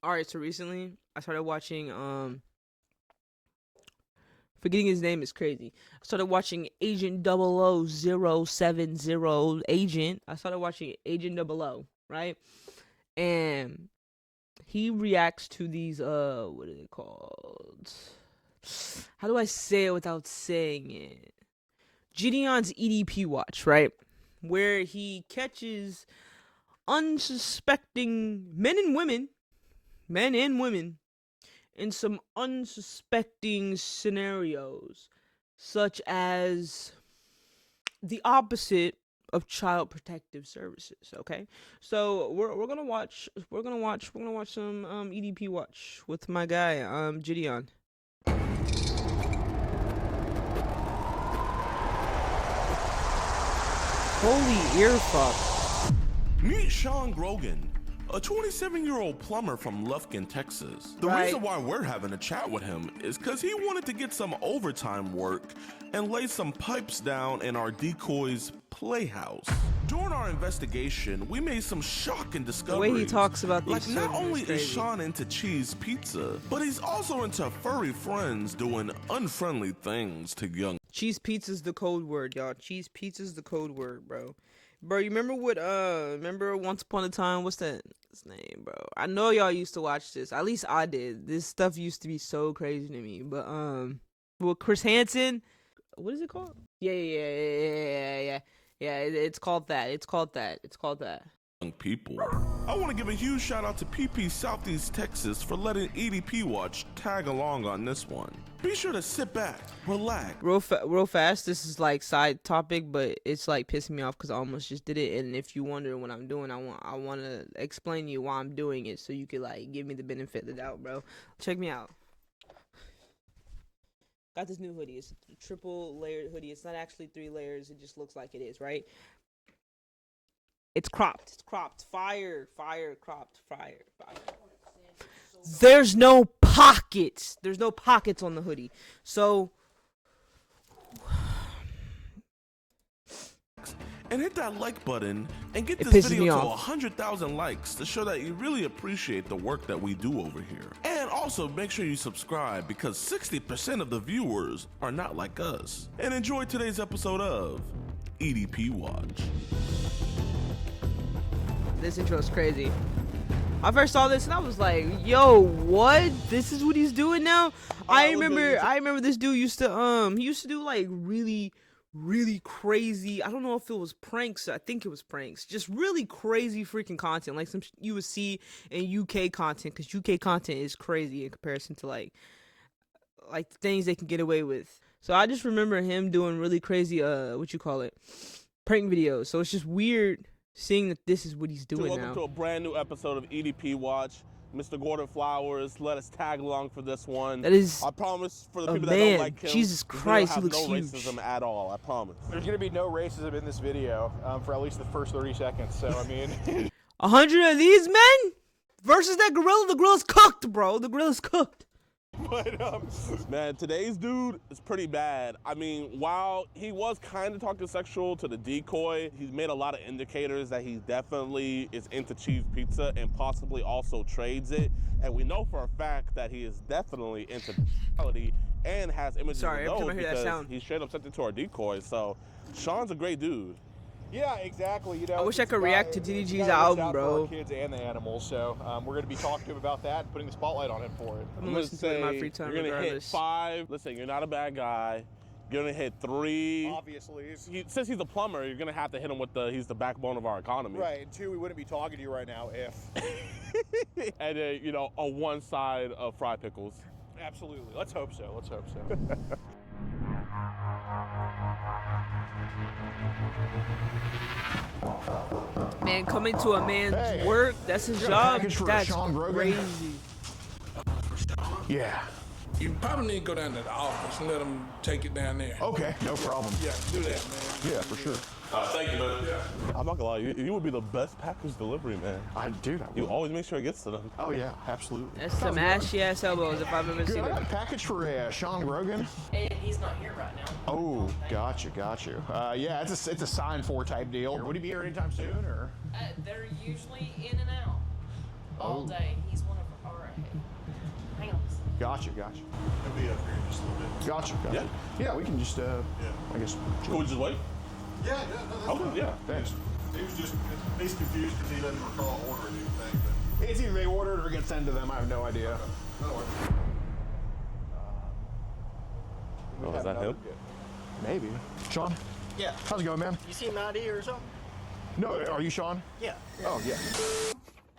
All right, so recently I started watching forgetting his name is crazy. I started watching Agent 00070 Agent. I started watching Agent 00, right? And he reacts to these what are they called? How do I say it without saying it? Gideon's EDP watch, right? Where he catches unsuspecting men and women in some unsuspecting scenarios, such as the opposite of child protective services. Okay, so we're gonna watch some EDP watch with my guy Gideon. Holy ear fuck. Meet Sean Grogan, a 27-year-old plumber from Lufkin, Texas. The Right. reason why we're having a chat with him is because he wanted to get some overtime work and lay some pipes down in our decoy's playhouse. During our investigation, we made some shocking The discoveries. way he talks about these Like, not servers only is is crazy. Sean into cheese pizza, but he's also into furry friends doing unfriendly things to young. Cheese pizza's the code word, y'all. Cheese pizza's the code word, bro. Bro, you remember what remember Once Upon a Time, what's that his name, bro? I know y'all used to watch this. At least I did. This stuff used to be so crazy to me. But well, Chris Hansen, what is it called? Yeah. It's called that. It's called that. Young people. I want to give a huge shout out to PP Southeast Texas for letting EDP Watch tag along on this one. Be sure to sit back, relax. Real fast. This is like side topic, but it's like pissing me off because I almost just did it. And if you wonder what I'm doing, I want to explain to you why I'm doing it, so you could like give me the benefit of the doubt, bro. Check me out. Got this new hoodie. It's a triple layered hoodie. It's not actually 3 layers. It just looks like it is, right? It's cropped. Fire, cropped, fire. There's no pockets. There's no pockets on the hoodie. So And hit that like button and get It this pisses me video to off. 100,000 likes to show that you really appreciate the work that we do over here. And also make sure you subscribe because 60% of the viewers are not like us. And enjoy today's episode of EDP Watch. this intro is crazy. I first saw this and I was like, "Yo, what? This is what he's doing now?" I remember this dude used to he used to do like really crazy. I don't know if it was pranks. I think it was pranks. Just really crazy freaking content, like some you would see in UK content, because UK content is crazy in comparison to like things they can get away with. So I just remember him doing really crazy prank videos. So it's just weird seeing that this is what he's doing Welcome now. to a brand new episode of EDP Watch. Mr. Gordon Flowers, let us tag along for this one. That is I promise for the a people that man. don't like him, Jesus this video Christ, he has looks no huge. racism at all, I promise. There's going to be no racism in this video for at least the first 30 seconds. So, I mean, 100 of these men versus that gorilla. The gorilla's cooked, bro. The gorilla's cooked. But, man, today's dude is pretty bad. I mean, while he was kind of talking sexual to the decoy, he's made a lot of indicators that he definitely is into cheese pizza and possibly also trades it. And we know for a fact that he is definitely into reality and has images Sorry, of every those time I hear that because sound. he straight up sent it to our decoy. So Sean's a great dude. yeah, exactly. You know, I wish I it's could a guy- react to it's a DDG's guy that looks album, out for bro. our kids and the animals. So, we're going to be talking to him about that and putting the spotlight on him for it. I'm gonna listen to it in my free time you're gonna regardless. hit 5. Listen, you're not a bad guy. You're gonna hit 3. Obviously, Since he's a plumber, you're gonna have to hit him with he's the backbone of our economy. right. And 2, we wouldn't be talking to you right now if. And a 1 side of fried pickles. Absolutely. Let's hope so. Let's hope so. Man, coming to a man's Hey, work, that's his got a job. package for That's Sean Grogan? crazy. Yeah. You probably need to go down to the office and let them take it down there. Okay, no problem. Yeah, do that, man. Yeah, for sure. Thank you, man. I'm not gonna lie, you would be the best package delivery man. Dude, I You will. always make sure it gets to them. Oh, yeah, absolutely. That's some ashy ass elbows if I've ever Good. seen I got it. a package for Sean Grogan. And he's not here right now. Oh, got you. Yeah, it's a sign for type deal. Would he be here anytime soon, or? They're usually in and out all day. He's one of our Gotcha. He'll be up here in just a little bit. Gotcha. Yeah, we can just, I guess. Can we just wait? Yeah, no, that's Okay, fine. yeah. Thanks. He was just, he's confused because he doesn't recall ordering anything, but It's either they ordered or gets sent to them. I have no idea. that'll work. Oh, is that him? Maybe. Sean? Yeah. How's it going, man? You see my ID or something? No, are you Sean? Yeah. Oh, yeah.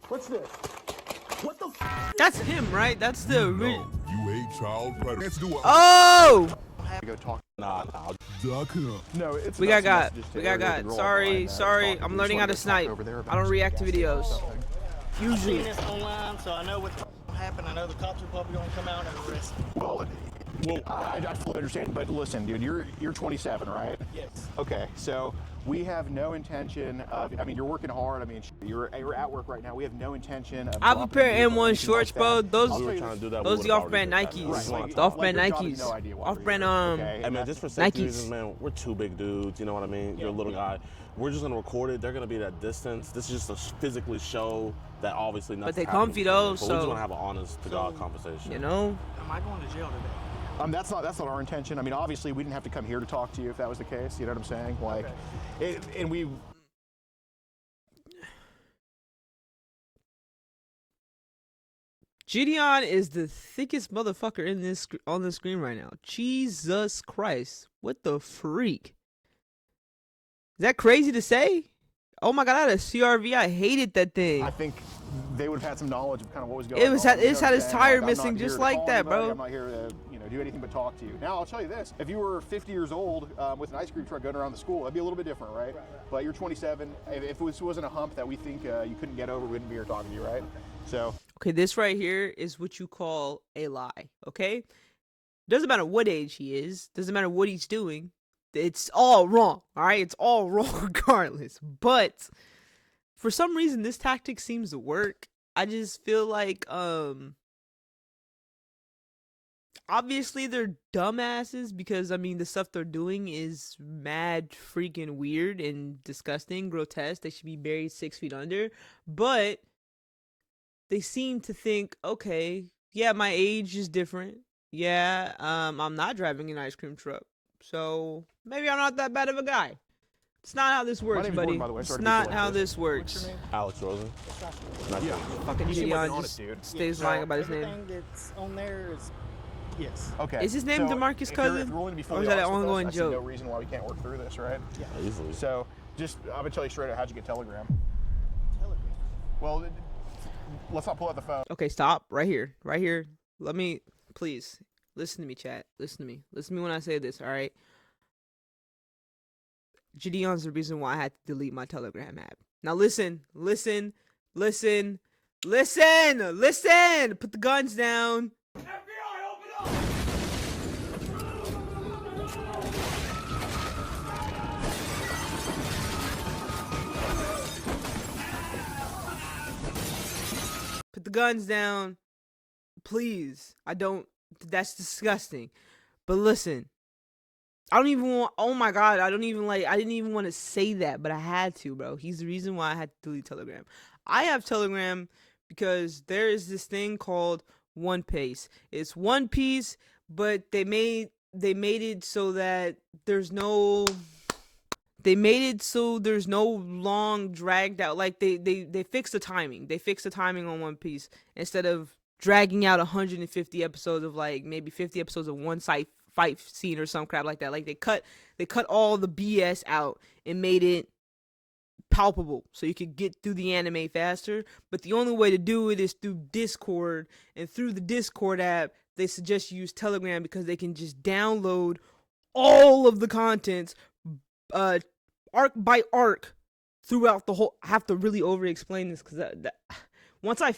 What's this? What the That's him, right? That's the You a child predator. Let's do it. Oh! Go talk. Nah. Duck him. No, it's We got about got. some messages to We got Eric, the got. girl Sorry, online that sorry. was talking I'm to. learning how to Just wanted snipe. talk over there I about don't some react to gas station or videos. something. I've Usually. seen this online, so I know what's going to happen. I know the cops are probably going to come out and arrest me. Well, I fully understand, but listen, dude, you're 27, right? Yes. Okay, so we have no intention of. I mean, you're working hard. I mean, you're at work right now. We have no intention of. I have a pair of M1 shorts, bro. Those We were trying to do that. those the off-brand Nikes. The off-brand Nikes. Off-brand Hey man, just for safety Nikes. reasons, man, we're two big dudes. You know what I mean? You're a little guy. We're just gonna record it. They're gonna be at that distance. This is just to physically show that obviously nothing's they happening comfy between though, us. But we just so- wanna have an honest to God conversation. You know? Am I going to jail today? That's not our intention. I mean, obviously, we didn't have to come here to talk to you if that was the case. You know what I'm saying? Like, and we. Gideon is the thickest motherfucker in this on the screen right now. Jesus Christ. What the freak? Is that crazy to say? Oh my god, I had a CRV. I hated that thing. I think they would have had some knowledge of kind of what was going on. It just had you know what his I'm saying? tire Like, I'm not missing here just to like call that, anybody. bro. I'm not here to do anything but talk to you. Now I'll tell you this: if you were 50 years old with an ice cream truck going around the school, that'd be a little bit different, right? But you're 27. If this wasn't a hump that we think you couldn't get over, we wouldn't be here talking to you, right? So. Okay, this right here is what you call a lie, okay? Doesn't matter what age he is, doesn't matter what he's doing. It's all wrong, all right? It's all wrong regardless. But for some reason this tactic seems to work. I just feel like obviously they're dumbasses because I mean the stuff they're doing is mad freaking weird and disgusting, grotesque. They should be buried 6 feet under. But they seem to think, okay, yeah, my age is different. Yeah, I'm not driving an ice cream truck. So maybe I'm not that bad of a guy. It's not how this works, name's buddy. Gordon, by the way. It's Sorry to be not so how like this works. Alex Rosen. Yeah. Fucking You seem like Gideon an honest just dude. stays So lying about his everything name. that's on there is yes. Okay. Is his name so DeMarcus if you're Cousins? willing to be Or fully is that an honest with us, ongoing I see joke? no reason why we can't work through this, right? Yeah. Easily. So, I'm gonna tell you straight out, how'd you get Telegram? Telegram. Well, let's not pull out the phone. Okay, stop. Right here. Right here. Let me, please, listen to me, chat. Listen to me. Listen to me when I say this, all right? Gideon's the reason why I had to delete my Telegram app. Now listen. Listen. Put the guns down. Put the guns down. Please. That's disgusting. But listen. I don't even want, oh my god, I didn't even want to say that, but I had to, bro. He's the reason why I had to delete Telegram. I have Telegram because there is this thing called One Piece. It's One Piece, but they made it so that there's no long dragged out, like they fixed the timing. They fixed the timing on One Piece instead of dragging out 150 episodes of like maybe 50 episodes of one fight scene or some crap like that. Like they cut all the BS out and made it palpable so you could get through the anime faster. But the only way to do it is through Discord, and through the Discord app they suggest you use Telegram because they can just download all of the contents arc by arc throughout the whole. I have to really over explain this because once I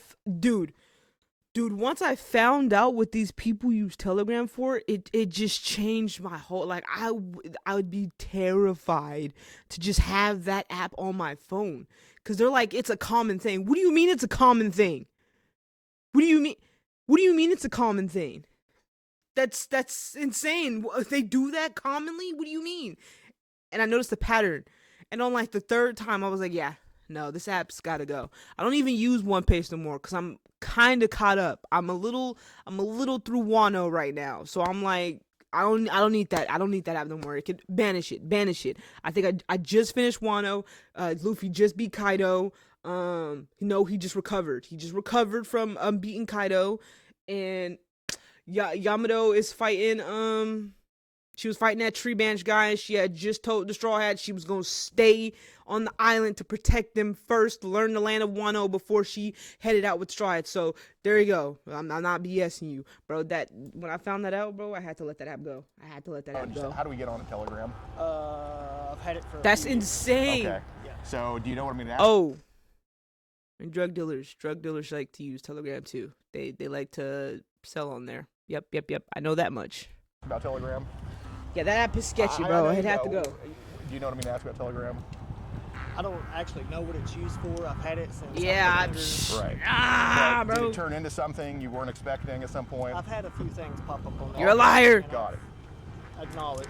found out what these people use Telegram for, it just changed my whole, like, I would be terrified to just have that app on my phone. Because they're like, it's a common thing. What do you mean it's a common thing? What do you mean it's a common thing? That's insane. They do that commonly? What do you mean? And I noticed the pattern. And on like the third time, I was like, yeah, no, this app's gotta go. I don't even use OnePace no more because I'm kind of caught up. I'm a little through Wano right now, so I'm like, I don't need that. I don't need that app no more. It could banish it. I think I just finished Wano. Luffy just beat Kaido. He just recovered. He just recovered from beating Kaido, and Yamato is fighting. She was fighting that tree branch guy. She had just told the Straw Hat she was gonna stay on the island to protect them first, learn the land of Wano before she headed out with Straw Hat. So there you go. I'm not BSing you, bro. That when I found that out, bro, I had to let that app go. How do we get on a Telegram? I've had it for. That's insane. Okay. Yeah. So do you know what I'm gonna ask? Oh, and drug dealers like to use Telegram too. They like to sell on there. Yep. I know that much. About Telegram? Yeah, that app is sketchy, bro. I'd have to go. Do you know what I'm gonna ask about Telegram? I don't actually know what it's used for. I've had it since. Yeah, Right. bro. Did it turn into something you weren't expecting at some point? I've had a few things pop up on there. You're a liar. Got it.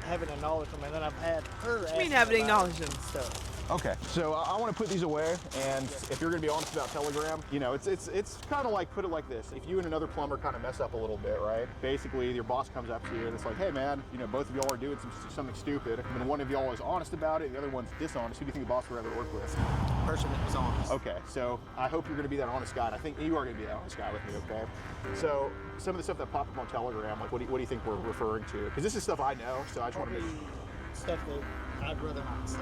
Haven't acknowledged them, and then I've had her. What do you mean haven't acknowledged them? Stuff. Okay, so I want to put these away, and if you're going to be honest about Telegram, it's kind of like, put it like this. If you and another plumber kind of mess up a little bit, right? Basically, your boss comes up to you and it's like, hey man, both of y'all are doing something stupid, and one of y'all is honest about it, the other one's dishonest. Who do you think the boss would rather work with? Person that was honest. Okay, so I hope you're going to be that honest guy, and I think you are going to be that honest guy with me, okay? So some of the stuff that popped up on Telegram, like what do you think we're referring to? Because this is stuff I know, so I just want to make stuff that I'd rather not say.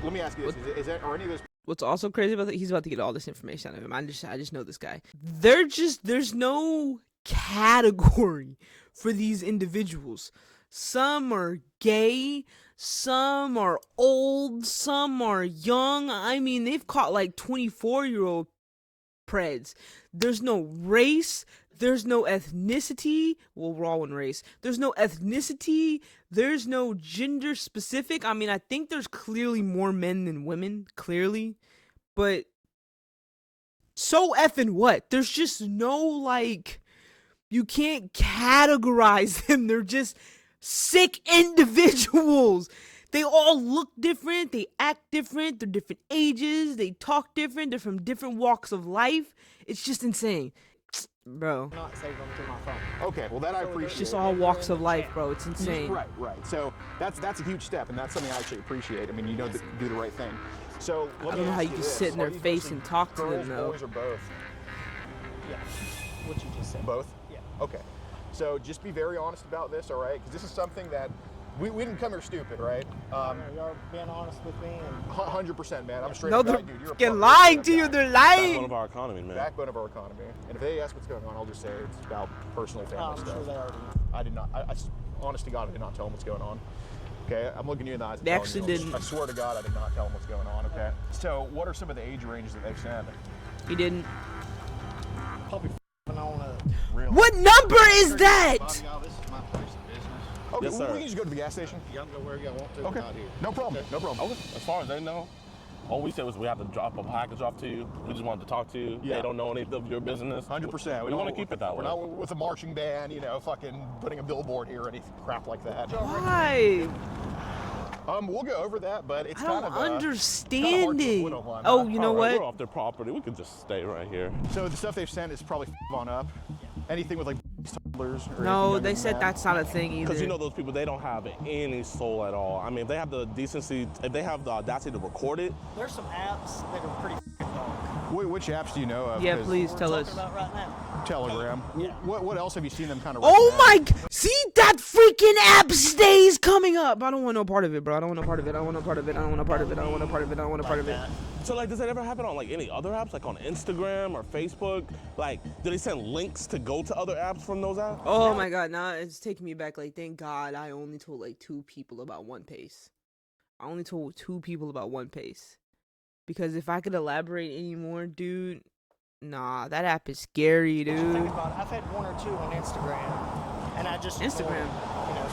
Let me ask you this: are any of those? What's also crazy about that? He's about to get all this information out of him. I just know this guy. There's no category for these individuals. Some are gay, some are old, some are young. I mean, they've caught like 24-year-old preds. There's no race. There's no ethnicity. Well, we're all one race. There's no ethnicity. There's no gender specific. I mean, I think there's clearly more men than women, clearly. But so effing what? There's just no, like, you can't categorize them. They're just sick individuals. They all look different. They act different. They're different ages. They talk different. They're from different walks of life. It's just insane. Bro. Not save them to my phone. Okay, well that I appreciate. It's just all walks of life, bro. It's insane. Right. So that's a huge step, and that's something I actually appreciate. I mean, do the right thing. So I don't know how you can sit in their face and talk to them, though. Boys or both? Yeah. What you just said. Both? Yeah. Okay. So just be very honest about this, all right? Because this is something that we didn't come here stupid, right? Y'all being honest with me. 100%, man. I'm straight No, up they're guy, dude. You're a fucking plumber. lying to you. They're lying. Backbone of our economy, man. Backbone of our economy. And if they ask what's going on, I'll just say it's about personal family I'm stuff. sure they already know. I did not. I honest to God, I did not tell them what's going on. Okay, I'm looking you in the eyes. They actually didn't. I swear to God, I did not tell them what's going on. Okay. So, what are some of the age ranges that they've sent? He didn't. Probably on a. Really? What number is that? This is my place of business. Okay, Yes, well, sir. we can just go to the gas station. Y'all can go wherever y'all want to. Okay. Not here. No problem. No problem. Okay. As far as they know, all we said was we have to drop a package off to you. We just wanted to talk to you. Yeah. They don't know any of your business. 100%. We want to keep it that We're way. not with a marching band, fucking putting a billboard here or any crap like that. Why? We'll go over that, but it's I kind don't of understand it. split online, Oh, huh? you know Alright, what? We're off their property. We could just stay right here. So the stuff they've sent is probably on up. Anything with like toddlers or No, anything they younger said than that's not a thing either. Because those people, they don't have any soul at all. I mean, if they have the decency, if they have the audacity to record it, There's some apps that are pretty dark. Which apps do you know of? Yeah, 'Cause please tell We're us. talking about right now. Telegram. Yeah. What else have you seen them kind of? Oh my! See, that freaking app stays coming up. I don't want no part of it, bro. I don't want no part of it. I don't want no part of it. I don't want no part of it. I don't want no part of it. I don't want no part of it. so like, does that ever happen on like any other apps, like on Instagram or Facebook? Like, do they send links to go to other apps from those apps? Oh my god, now it's taking me back. Like, thank God I only told like 2 people about OnePace. I only told 2 people about OnePace. Because if I could elaborate anymore, dude, nah, that app is scary, dude. Think about it. I've had 1 or 2 on Instagram, and I just Instagram.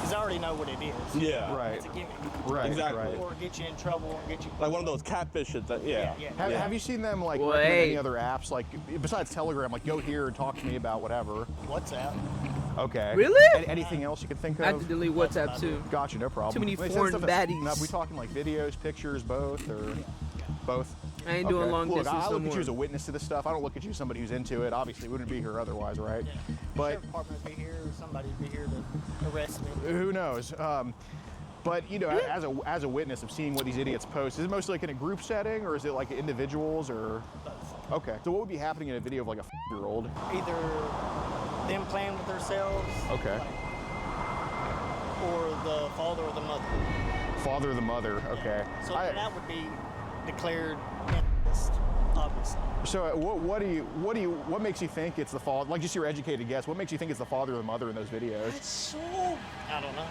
because I already know what it is. Yeah. Right. It's a gimmick. Right. Exactly. Right. Or get you in trouble, or get you. Like one of those catfishes that, yeah. Have you seen them like Wait. recommend any other apps like besides Telegram? Like go here and talk to me about whatever. WhatsApp. Okay. Really? Anything else you can think I have to of? delete WhatsApp too. Gotcha, no problem. Too many They send foreign stuff that's- baddies. Now, are we talking like videos, pictures, both, or both? I ain't doing long Look, distance I no look at more. you as a witness to this stuff. I don't look at you as somebody who's into it. Obviously, we wouldn't be here otherwise, right? Yeah. But Sheriff department would be here, or somebody would be here to arrest me. who knows? But you know, as a witness of seeing what these idiots post, is it mostly like in a group setting, or is it like individuals, or? Both. Okay. So what would be happening in a video of like a 5-year-old? Either them playing with themselves, Okay. or the father or the mother. Father or the mother. Okay. So that would be declared incest, obviously. So what makes you think it's the father? Like just your educated guess. What makes you think it's the father or the mother in those videos? I don't know.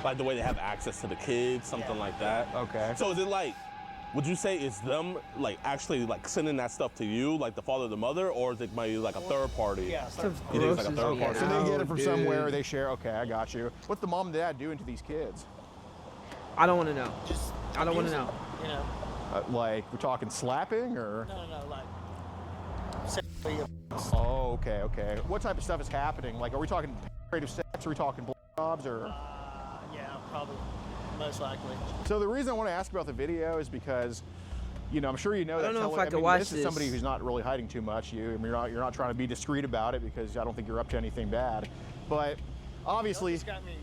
Like the way they have access to the kids, something like that. Okay. So is it like, would you say it's them like actually like sending that stuff to you, like the father or the mother, or is it maybe like a third party? Yeah, You think it's like a third party? So they get it from dude. somewhere. They share. Okay, I got you. What's the mom and dad doing to these kids? I don't want to know. just I don't want to abusing, know. You know, Like we're talking slapping or? no, like sexually abuse. Oh, okay, okay. What type of stuff is happening? Like, are we talking penetrative sex? Are we talking blowjobs or? Yeah, probably, most likely. So the reason I want to ask about the video is because, you know, I'm sure you know I that. don't know if I could watch this is somebody who's not really hiding too much. You're not trying to be discreet about it because I don't think you're up to anything bad. But obviously, It's got me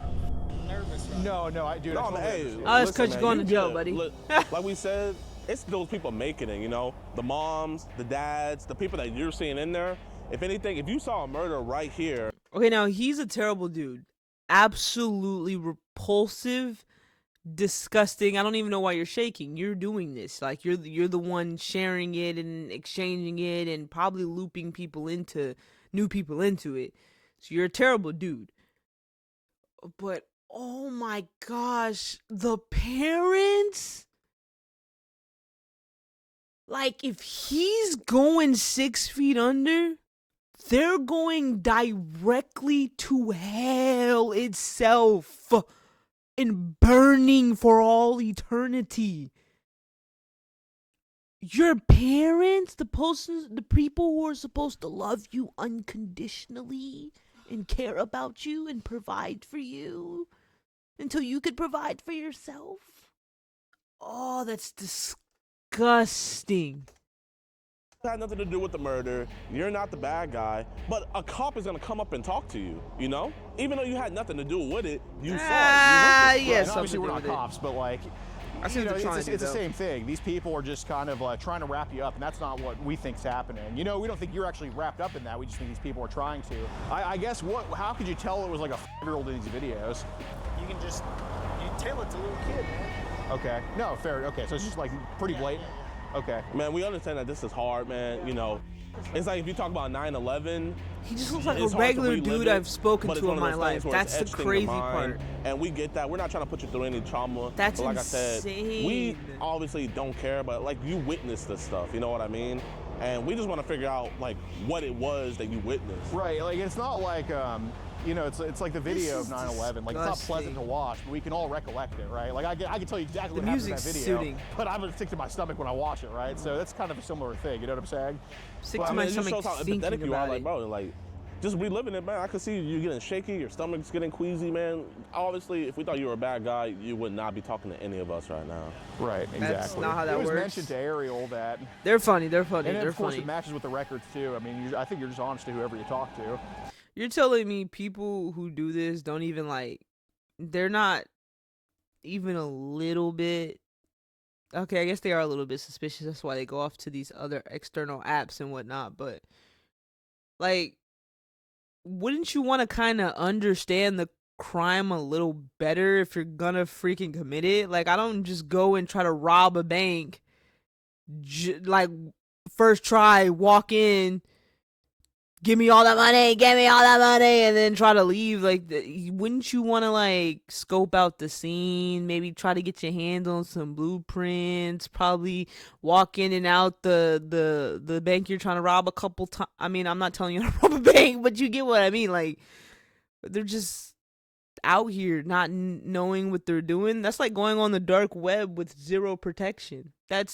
nervous. Right no, I do. No, man, hey, Oh, that's 'cause listen, you're man, going you to jail, good. buddy. Like we said, it's those people making it, you know? The moms, the dads, the people that you're seeing in there. If anything, if you saw a murder right here. Okay, now he's a terrible dude. Absolutely repulsive, disgusting. I don't even know why you're shaking. You're doing this. Like you're the one sharing it and exchanging it and probably looping new people into it. So you're a terrible dude. But oh my gosh, the parents. Like if he's going 6 feet under, they're going directly to hell itself and burning for all eternity. Your parents, the people who are supposed to love you unconditionally and care about you and provide for you until you could provide for yourself. Oh, that's disgusting. It had nothing to do with the murder. You're not the bad guy, but a cop is gonna come up and talk to you, you know? Even though you had nothing to do with it, you saw it. Ah, You yeah, And obviously something we're to not do with it. cops, but like, I see you what know, they're trying it's to do, the though. same thing. These people are just kind of trying to wrap you up, and that's not what we think's happening. You know, we don't think you're actually wrapped up in that. We just think these people are trying to. I guess how could you tell it was like a 5-year-old in these videos? You can tell it's a little kid, man. Okay. No, fair. Okay, so it's just like pretty blatant. Okay. Man, we understand that this is hard, man. You know, it's like if you talk about 9/11. He just looks like a it's hard to regular relive dude it, I've spoken but to it's one in of my those life. things where it's That's the etched in your crazy mind, part. And we get that. We're not trying to put you through any trauma. That's but like I said, we insane. obviously don't care, but like you witnessed this stuff. You know what I mean? And we just want to figure out like what it was that you witnessed. Right. Like it's not like you know, it's like the video of 9/11. Like it's not pleasant to watch, but we can all recollect it, right? Like I can tell you exactly what happened in that music's video, soothing. but I'm gonna stick to my stomach when I watch it, right? So that's kind of a similar thing. You know what I'm saying? Sick Well, to I my mean, it just stomach shows how thinking empathetic you are, about like it. bro, like just reliving it, man. I could see you getting shaky, your stomach's getting queasy, man. Obviously, if we thought you were a bad guy, you would not be talking to any of us right now. Right. Exactly. not how that it was works. mentioned to Ariel that, They're funny. They're and funny. then, They're of course funny. it matches with the records too. I mean, I think you're just honest to whoever you talk to. You're telling me people who do this don't even they're not even a little bit. Okay, I guess they are a little bit suspicious. That's why they go off to these other external apps and whatnot. But like, wouldn't you want to kind of understand the crime a little better if you're gonna freaking commit it? Like, I don't just go and try to rob a bank. Like, first try, walk in. Give me all that money, and then try to leave. Like, wouldn't you want to like scope out the scene? Maybe try to get your hands on some blueprints. Probably walk in and out the bank you're trying to rob a couple times. I mean, I'm not telling you to rob a bank, but you get what I mean. Like, they're just out here not knowing what they're doing. That's like going on the dark web with zero protection. I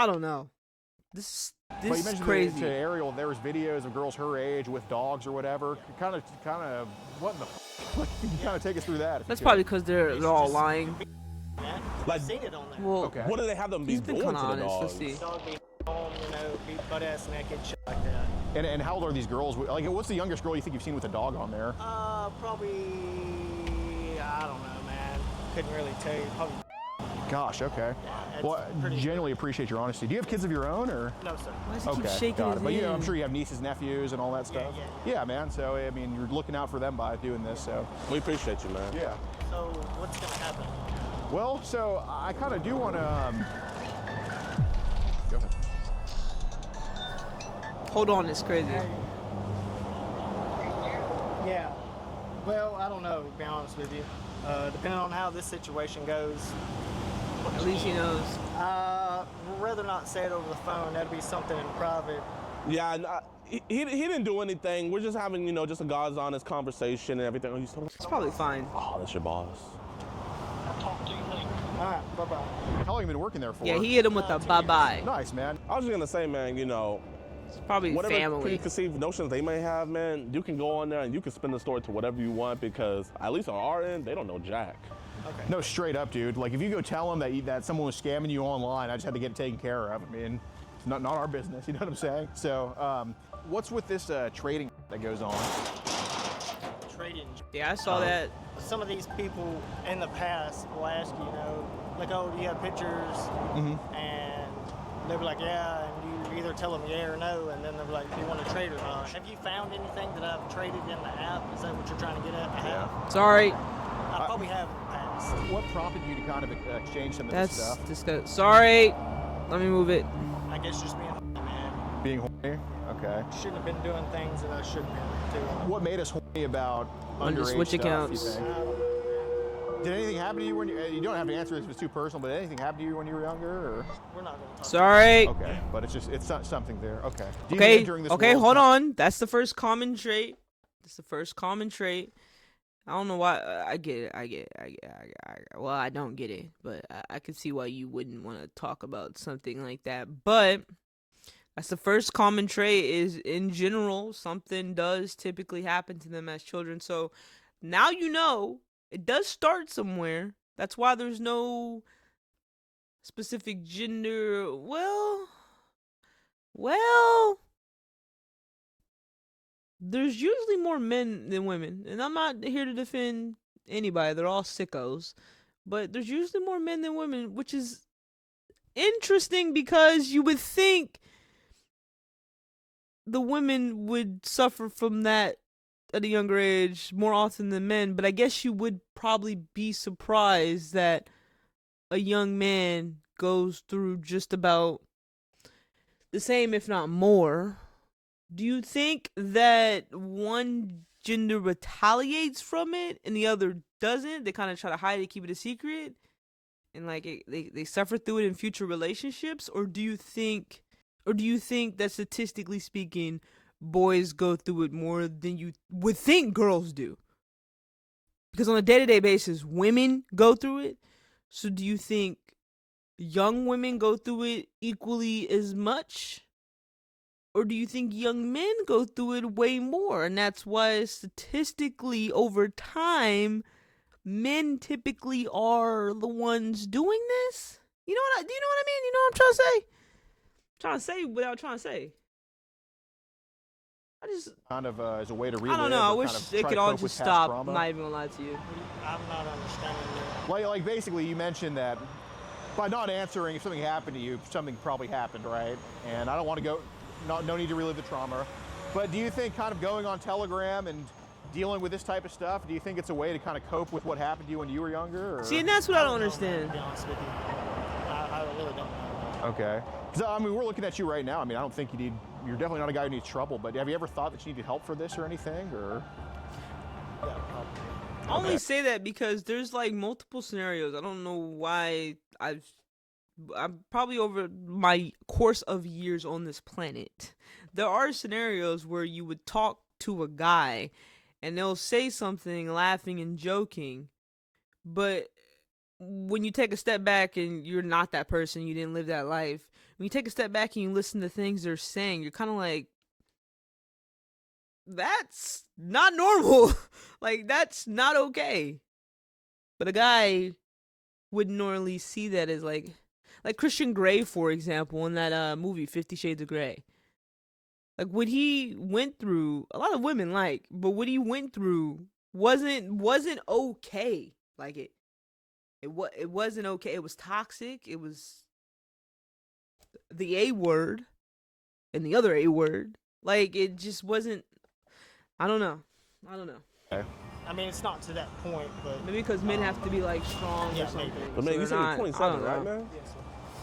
don't know. This But you is mentioned crazy. to Ariel there was videos of girls her age with dogs or whatever. Kind of, what in the? Like, can you kind of take us through that? if you That's could? probably because they're all lying. That Like, I've seen it on there. Well, Okay. what do they have them be he's been doing kind to of the honest. dogs? Let's see. Dog be home, you know, be butt ass naked, shit like that. And how old are these girls? Like, what's the youngest girl you think you've seen with a dog on there? Probably, I don't know, man. Couldn't really tell you. Probably, Gosh, okay. it's Well, pretty- genuinely appreciate your honesty. Do you have kids of your own, or? no, sir. Why does he keep Okay, shaking got his it. But yeah, I'm hand? sure you have nieces, nephews, and all that stuff. yeah. Man. So I mean, you're looking out for them by doing this. So We appreciate you, man. yeah. So what's gonna happen? Well, so I kind of do want to. Go ahead. Hold on, it's crazy. Yeah. Well, I don't know, to be honest with you. Depending on how this situation goes, At least he knows. rather not say it over the phone. That'd be something in private. Yeah, and, he didn't do anything. We're just having, just a God's honest conversation and everything. Oh, you still... It's probably fine. Oh, that's your boss. All right, bye-bye. How long have you been working there for? Yeah, he hit him with a bye-bye. Nice, man. I was just gonna say, man, It's probably whatever family. preconceived notions they may have, man, you can go on there and you can spin the story to whatever you want because at least on our end, they don't know jack. No, straight up, dude. Like, if you go tell them that someone was scamming you online, I just had to get it taken care of. I mean, it's not our business. You know what I'm saying? So, what's with this trading that goes on? Trading. Yeah, I saw that. Some of these people in the past will ask you, like, oh, do you have pictures? And they'll be like, yeah, and you either tell them yeah or no, and then they'll be like, do you want to trade or not? Have you found anything that I've traded in the app? Is that what you're trying to get at? I have. Sorry. I probably have in the past. What prompted you to kind of exchange some of That's this stuff? disgusting. Sorry. Let me move it. I guess just being a man. Being horny? Okay. Shouldn't have been doing things that I shouldn't have been doing. What made us horny about Under underage switch stuff, accounts. you think? Did anything happen to you when you don't have to answer this if it's too personal, but did anything happen to you when you were younger? Or? We're not going to talk. Sorry. Okay, but it's not something there. Okay. Do you Okay. think during this Okay. world Hold cup- on. That's the first common trait. That's the first common trait. I don't know why. I get it. I get it. Well, I don't get it, but I can see why you wouldn't want to talk about something like that. But that's the first common trait. Is in general, something does typically happen to them as children. So now you know it does start somewhere. That's why there's no specific gender. Well, there's usually more men than women. And I'm not here to defend anybody. They're all sickos. But there's usually more men than women, which is interesting because you would think the women would suffer from that at a younger age more often than men. But I guess you would probably be surprised that a young man goes through just about the same, if not more. Do you think that one gender retaliates from it and the other doesn't? They kind of try to hide it, keep it a secret, and like they suffer through it in future relationships? Or do you think that statistically speaking, boys go through it more than you would think girls do? Because on a day-to-day basis, women go through it. So do you think young women go through it equally as much? Or do you think young men go through it way more? And that's why statistically over time, men typically are the ones doing this? Do you know what I mean? You know what I'm trying to say? I'm trying to say without trying to say. I just kind of as a way to relive? I don't know. I or wish kind of it try could to all cope with just past stop. trauma? I'm not even gonna lie to you. I'm not understanding you. Like basically, you mentioned that by not answering, if something happened to you, something probably happened, right? And I don't want to go. No need to relive the trauma. But do you think kind of going on Telegram and dealing with this type of stuff, do you think it's a way to kind of cope with what happened to you when you were younger? Or? See, and that's what I don't understand. To be honest with you, I really don't know. Okay. Because, I mean, we're looking at you right now. I mean, I don't think you're definitely not a guy who needs trouble, but have you ever thought that you needed help for this or anything? Or? Yeah, probably. I only say that because there's like multiple scenarios. I don't know why I'm probably over my course of years on this planet. There are scenarios where you would talk to a guy and they'll say something laughing and joking, but when you take a step back and you're not that person, you didn't live that life, when you take a step back and you listen to things they're saying, you're kind of like, that's not normal. Like, that's not okay. But a guy would normally see that as like Christian Grey, for example, in that movie 50 Shades of Grey. Like what he went through, a lot of women like, but what he went through wasn't okay. Like it wasn't okay. It was toxic. It was the A word and the other A word. Like it just wasn't. I don't know. I mean, it's not to that point, but Maybe because men have to be like strong or something. But man, so you they're said you're not- I 27, don't right, know. man?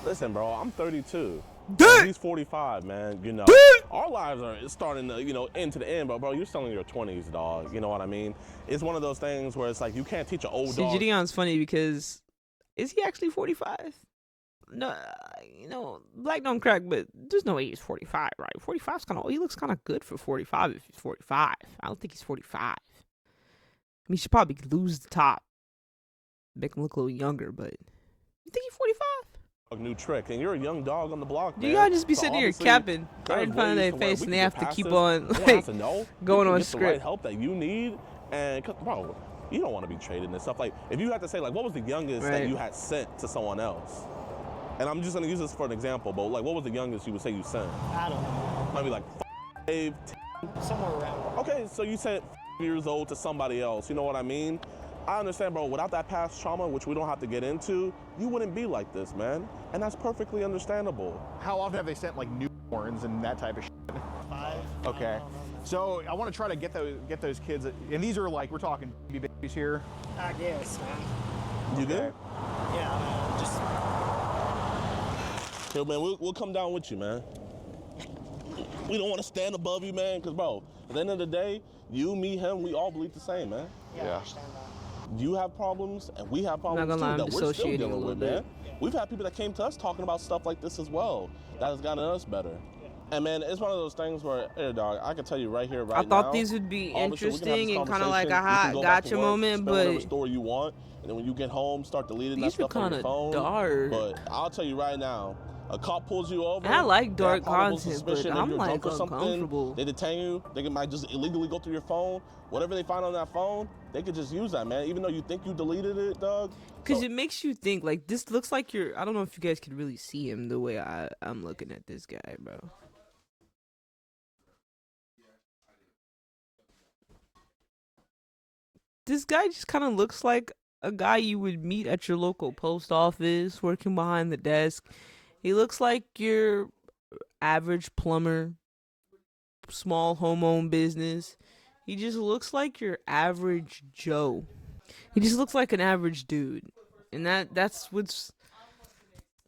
Listen, bro, I'm 32. Dick! He's 45, man. You know, Dick! our lives are starting to, end to the end, but bro, you're still in your 20s, dog. You know what I mean? It's one of those things where it's like you can't teach an old See, dog. Gideon's funny because is he actually 45? No, black don't crack, but there's no way he's 45, right? 45's kind of, he looks kind of good for 45 if he's 45. I don't think he's 45. I mean, he should probably lose the top, make him look a little younger, but you think he's 45? A new trick, and you're a young dog on the block, man. You gotta just be So sitting here obviously, capping there's right in front of ways their to where face, we and they can have get to past keep this. on You don't have like to know. going You on can get the right script. help that you need, and bro, you don't want to be traded and stuff. Like if you had to say like, what was the youngest that Right. you had sent to someone else? And I'm just gonna use this for an example, but like, what was the youngest you would say you sent? I don't know. Might be like 5, Somewhere around. okay, so you sent years old to somebody else. You know what I mean? I understand, bro. Without that past trauma, which we don't have to get into, you wouldn't be like this, man. And that's perfectly understandable. How often have they sent like newborns and that type of shit? 5. Okay. So I want to try to get those kids, and these are like, we're talking babies here. I guess, man. You good? Yeah, man. Just Here, man, we'll come down with you, man. We don't want to stand above you, man, because, bro, at the end of the day, you, me, him, we all believe the same, man. I understand that. You have problems, and we have problems, gonna lie, I'm too, that we're still dissociating a dealing with, little man. We've had people that came to us talking about stuff like this as well. That has gotten us better. And, man, it's one of those things where, here, dog, I can tell you right here, right I now. thought these would be obviously, we can have this interesting and kind of like a conversation. You hot can go back to gotcha work, moment, spend whatever but story you want, and then when you get home, start deleting that these are stuff on your kind of phone. dark. But I'll tell you right now, a cop pulls you over. And I like they have dark probable content, but suspicion that I'm you're like drunk or something, uncomfortable. They detain you. They might just illegally go through your phone. Whatever they find on that phone, they could just use that, man. Even though you think you deleted it, dog. Because it makes you think, like, this looks like you're, I don't know if you guys could really see him the way I'm looking at this guy, bro. This guy just kind of looks like a guy you would meet at your local post office, working behind the desk. He looks like your average plumber, small home-owned business. He just looks like your average Joe. He just looks like an average dude. And that's what's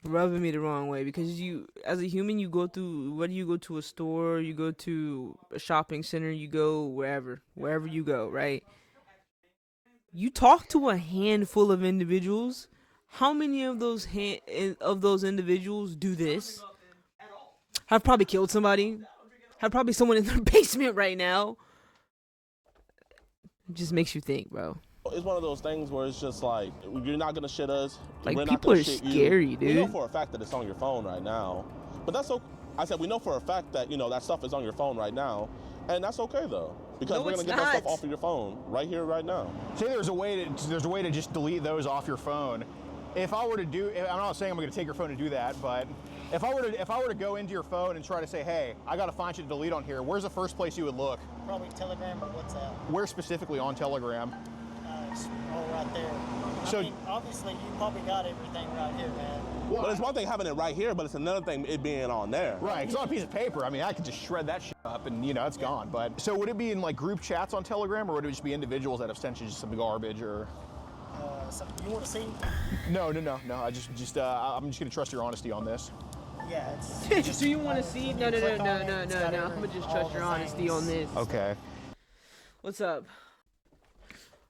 rubbing me the wrong way, because you, as a human, you go through, whether you go to a store, you go to a shopping center, you go wherever you go, right? You talk to a handful of individuals. How many of those individuals do this? Have probably killed somebody. Have probably someone in their basement right now. It just makes you think, bro. It's one of those things where it's just like, you're not gonna shit us. Like, we're not people gonna are shit scary, you. We know dude. for a fact that it's on your phone right now. But that's okay. I said we know for a fact that, that stuff is on your phone right now. And that's okay, though. Because No, we're gonna it's get that stuff not. off of your phone right here, right now. Say there's a way to just delete those off your phone. If I were to do, I'm not saying I'm going to take your phone and do that, but if I were to go into your phone and try to say, hey, I got to find you to delete on here, where's the first place you would look? Probably Telegram or WhatsApp. Where specifically on Telegram? It's all right there. So- I mean, obviously, you probably got everything right here, man. But it's one thing having it right here, but it's another thing it being on there. Right, it's on a piece of paper. I mean, I could just shred that shit up and, it's gone. But so would it be in like group chats on Telegram, or would it just be individuals that have sent you just some garbage or? So you want to see? No. I'm just going to trust your honesty on this. Yeah, it's. So you want to see? No. click on it, I'm it's got gonna just all trust your the honesty on things. this. Okay. What's up?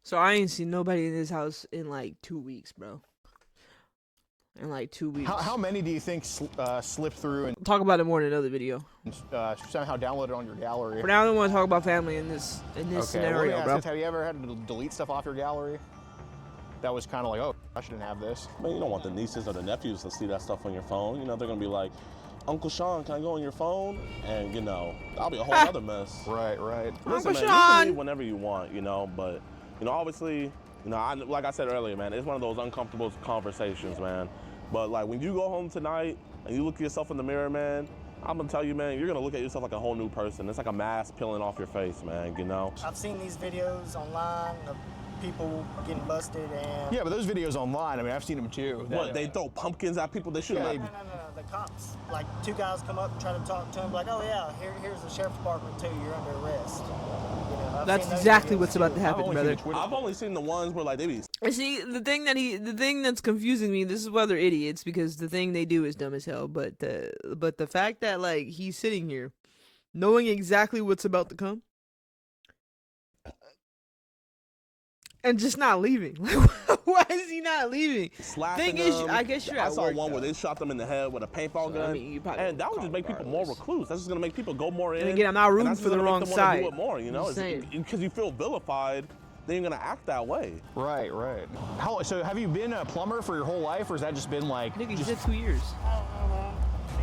So I ain't seen nobody in this house in like 2 weeks, bro. In like 2 weeks. How many do you think slipped through and Talk about it more in another video. somehow downloaded on your gallery? For now, I don't want to talk about family in this Okay, let me scenario, ask bro. this, have you ever had to delete stuff off your gallery? That was kind of like, oh, I shouldn't have this. Man, you don't want the nieces or the nephews to see that stuff on your phone. They're gonna be like, Uncle Sean, can I go on your phone? And that'll be a whole other mess. Right. Listen, man, you Sean! can leave whenever you want, but obviously, You know, like I said earlier, man, it's one of those uncomfortable conversations, man. But like when you go home tonight and you look at yourself in the mirror, man, I'm gonna tell you, man, you're gonna look at yourself like a whole new person. It's like a mask peeling off your face, man, you know? I've seen these videos online of people getting busted and... Yeah, but those videos online, I mean, I've seen them too. What, they throw pumpkins at people? They should have. No, the cops. Like, 2 guys come up and try to talk to him, like, oh yeah, here's the sheriff's department too, you're under arrest. You know, That's exactly what's about to happen, brother. I've only seen the ones where like they be. See, the thing that's confusing me, this is why they're idiots, because the thing they do is dumb as hell. But the fact that like he's sitting here, knowing exactly what's about to come, and just not leaving. Why is he not leaving? Slapping Thing is, them. I guess you're I at saw work, one where though. they shot them in the head with a paintball gun, I mean, you probably and that would just make people more recluse. That's just gonna make people go more in. And again, I'm not rooting that's for just the gonna wrong make them wanna side. Do it more, you know, Just saying. because you feel vilified, then you're gonna act that way. Right. So have you been a plumber for your whole life, or has that just been like... Nigga, you said 2 years. I don't know, man.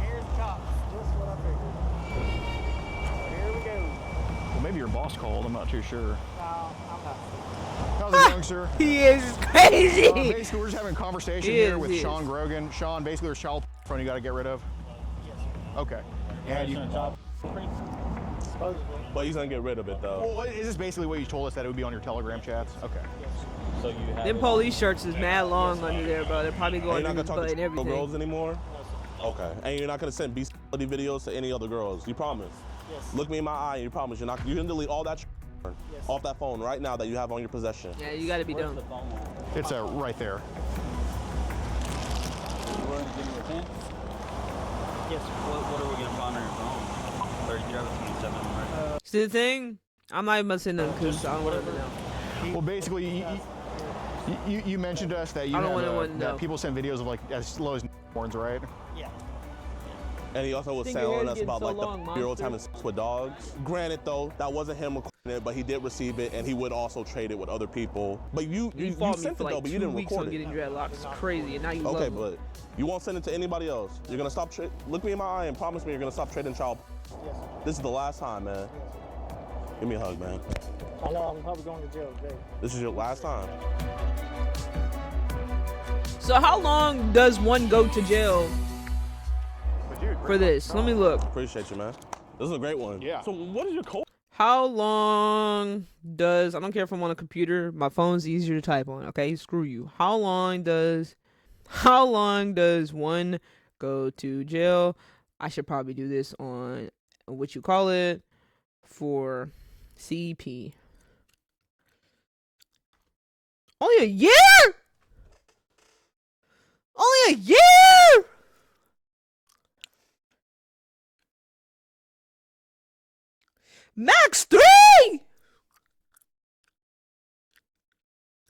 Here's the cops. Just what I figured. Here we go. Well, maybe your boss called, I'm not too sure. No, I'm not. How's it going, sir? He is crazy. Basically, we're just having a conversation He here is, with he is. Sean Grogan. Sean, basically, there's child phone you got to get rid of. Okay. And you... Supposedly. But he's gonna get rid of it though. Well, is this basically what you told us, that it would be on your Telegram chats? Okay. So you have Them police shirts is mad long under there, bro. They're probably And going you're to not his gonna butt talk and to everything. girls anymore. Okay. And you're not gonna send beastability videos to any other girls. You promise? Yes. Look me in my eye and you promise you're not. You can delete all that off that phone right now that you have on your possession. Yeah, you gotta be done. It's right there. You willing to give me a 10? Yes. What are we gonna find on your phone? 33 out of 27, right? See the thing? I'm not even about to say nothing because I don't want to know. Well, basically, you mentioned to us that you I don't have, wanna know. that people send videos of like as low as horns, right? Yeah. And he also was Think your telling hair's us getting about so like long, the girls monster. having sex with dogs. Granted though, that wasn't him recording it, but he did receive it and he would also trade it with other people. But you You fought me sent for it though, like but you 2 didn't weeks record on it. getting dreadlocks. It's crazy, and now you Okay, love but you won't send it to anybody else. You're gonna stop. Look me in my eye and promise me you're gonna stop trading child. Yes. This is the last time, man. Give me a hug, man. I know I'm probably going to jail today. This is your last time. So how long does one go to jail But dude, for this? Let me look. Appreciate you, man. This is a great one. Yeah. So what is your code? How long does, I don't care if I'm on a computer, my phone's easier to type on, okay? Screw you. How long does one go to jail? I should probably do this on what you call it for CP. Only a year? Only a year? Max 3?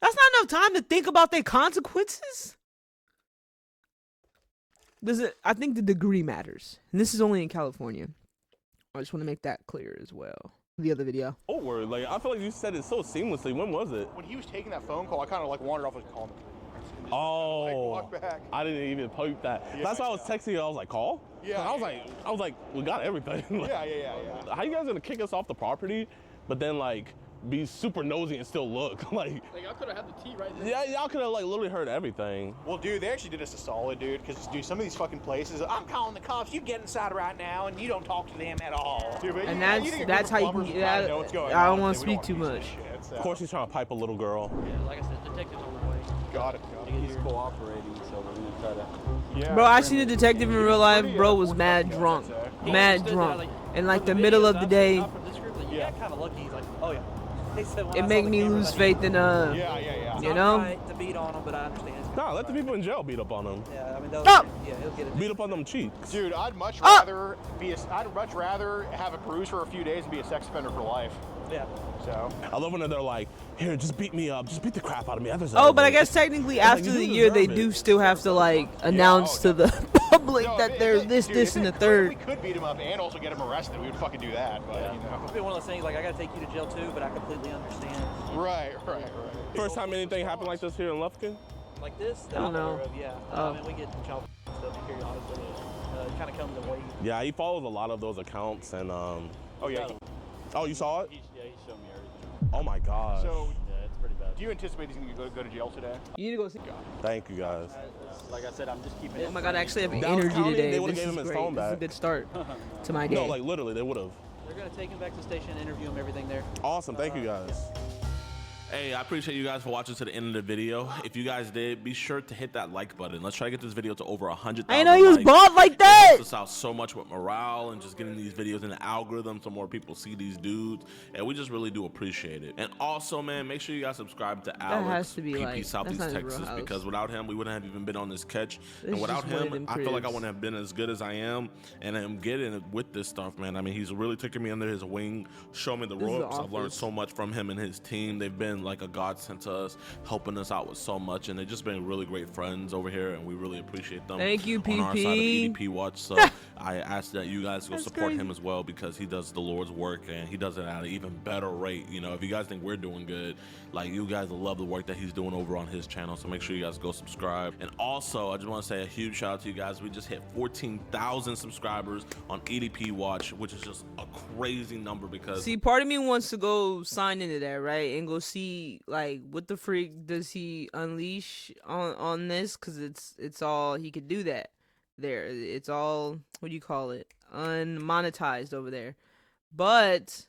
That's not enough time to think about their consequences. I think the degree matters. And this is only in California. I just want to make that clear as well. The other video. Oh, word. Like I feel like you said it so seamlessly. When was it? when he was taking that phone call, I kind of like wandered off his call. Oh, walk back. I didn't even poke that. Yeah, That's why I was texting you. I was like, call? Yeah. I was like, we got everything. Like, Yeah. How you guys gonna kick us off the property, but then like be super nosy and still look? Like I could have had the tea right there. yeah, y'all could have like literally heard everything. Well, dude, they actually did us a solid, dude, because dude, some of these fucking places, I'm calling the cops. You get inside right now, and you don't talk to them at all. dude, but And think a that's group how of you plumbers can would get kinda out. know what's going I on don't want if to they speak too wanna much. use this shit, so. Of course, he's trying to pipe a little girl. Yeah, like I said, detective's on the way. Got it. He's cooperating, so we're gonna try to. Yeah. Bro, I seen a detective in real life. Bro was mad fortunate, drunk. I'd say. Mad drunk. In like the middle of the day, You got kind of lucky. He's like, oh yeah. They said when I it saw made the me camera, lose that faith in Yeah. you not know? right to beat on him, but I understand. Nah, let the people in jail beat up on him. Yeah, I mean, Stop! yeah, he'll get it. Beat up on them cheeks. Dude, I'd much Ah! rather I'd much rather have a bruise for a few days and be a sex offender for life. Yeah. So. I love when they're like, here, just beat me up, just beat the crap out of me. I deserve Oh, but I it." guess technically Yeah, after you the do year, they deserve do it. still have to like announce to the public No, that if they're it- this, dude, this, if and the it- third. We could beat him up and also get him arrested. We would fucking do that, but you know. It's been one of those things like I got to take you to jail too, but I completely understand. Right. First time anything happened like this here in Lufkin? Like this? I don't know. Yeah. Oh. I mean, we get child stuff periodically. It kind of comes in waves. Yeah, he follows a lot of those accounts and Oh yeah. oh, you saw it? Yeah, he showed me everything. Oh my gosh. So Yeah, it's pretty bad. Do you anticipate he's going to go to jail today? You need to go see. Thank you guys. Like I said, I'm just keeping it. Oh my God, I actually have Dallas energy County, today. they would've This gave is him his great. phone This is a back. good start to my day. No, like literally, they would have. They're gonna take him back to the station, interview him, everything there. Awesome. Thank you guys. Hey, I appreciate you guys for watching to the end of the video. If you guys did, be sure to hit that like button. Let's try to get this video to over 100,000 I know he was likes. bald like It that. helps us out so much with morale and just getting these videos in the algorithm so more people see these dudes. And we just really do appreciate it. And also, man, make sure you guys subscribe to Alex, has to be PP like, Southeast that's not his real Texas, house. because without him, we wouldn't have even been on this catch. This And without just one of him, them I feel like I cribs. wouldn't have been as good as I am. And I'm getting it with this stuff, man. I mean, he's really taking me under his wing, showing me the This is the ropes. I've learned office. so much from him and his team. They've been like a godsend to us, helping us out with so much, and they've just been really great friends over here, and we really appreciate them. Thank you, on our side of PP. EDP Watch. So I ask that you guys go That's support crazy. him as well, because he does the Lord's work, and he does it at an even better rate. You know, if you guys think we're doing good, like, you guys will love the work that he's doing over on his channel. So make sure you guys go subscribe. And also, I just want to say a huge shout out to you guys. We just hit 14,000 subscribers on EDP Watch, which is just a crazy number, because See, part of me wants to go sign into that, right, and go see like what the freak does he unleash on this, because it's all he could do that there. It's all, what do you call it, unmonetized over there. But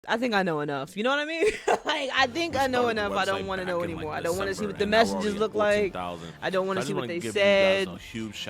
I think I know enough. You know what I mean? Like, I think I know enough. I don't want to know anymore. I don't want to see what the messages look like. I don't want to see what they said. I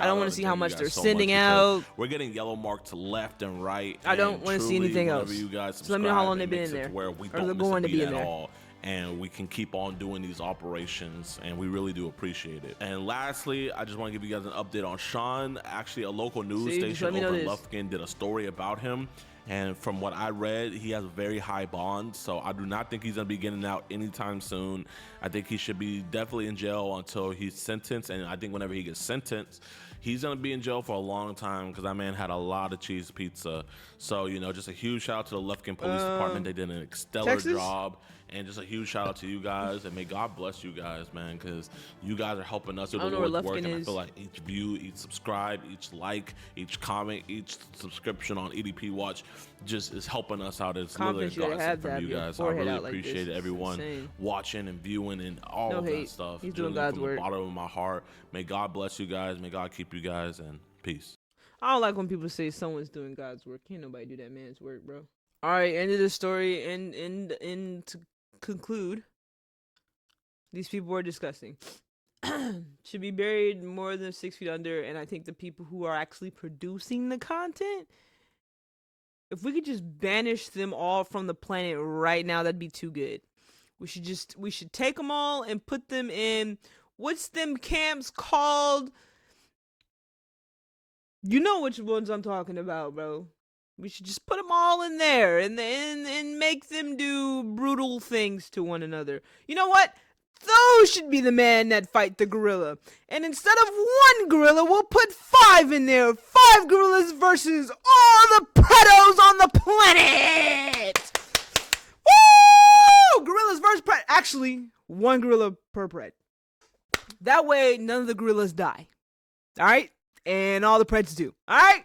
don't want to see how much they're sending out. We're getting yellow marked to left and right. I don't want to see anything else. You guys So let me know how long subscribe, they've been it in makes it there, to where we or don't they're miss a going to beat be in at there. all. And we can keep on doing these operations, and we really do appreciate it. And lastly, I just want to give you guys an update on Sean. Actually, a local news See, just let station me know over in this. Lufkin did a story about him. And from what I read, he has a very high bond, so I do not think he's going to be getting out anytime soon. I think he should be definitely in jail until he's sentenced, and I think whenever he gets sentenced, he's going to be in jail for a long time, because that man had a lot of cheese pizza. So, you know, just a huge shout out to the Lufkin Police Department. They did an stellar Texas? job. And just a huge shout out to you guys, and may God bless you guys, man, because you guys are helping us do I the don't know where Lord's work. Lufkin And I is. feel like each view, each subscribe, each like, each comment, each subscription on EDP Watch just is helping us out. It's literally a Confidence you gotta have godsend to from have you your guys. I forehead really out like this. appreciate It's everyone insane. watching and viewing and all No of that hate. stuff. He's doing Really God's from work. the bottom of my heart. May God bless you guys. May God keep you guys, and peace. I don't like when people say someone's doing God's work. Can't nobody do that man's work, bro. All right, end of the story. And to conclude, these people are disgusting. Should be buried more than 6 feet under. And I think the people who are actually producing the content, if we could just banish them all from the planet right now, that'd be too good. We should take them all and put them in, what's them camps called? You know which ones I'm talking about, bro. We should just put them all in there and make them do brutal things to one another. You know what? Those should be the men that fight the gorilla. And instead of one gorilla, we'll put 5 in there. 5 gorillas versus all the predators on the planet. Woo! Gorillas versus pred. Actually, 1 gorilla per pred. That way, none of the gorillas die. All right? And all the preds do. All right?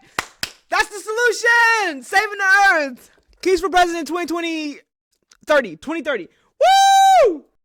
That's the solution! Saving the earth! Keys for President 2030. Woo!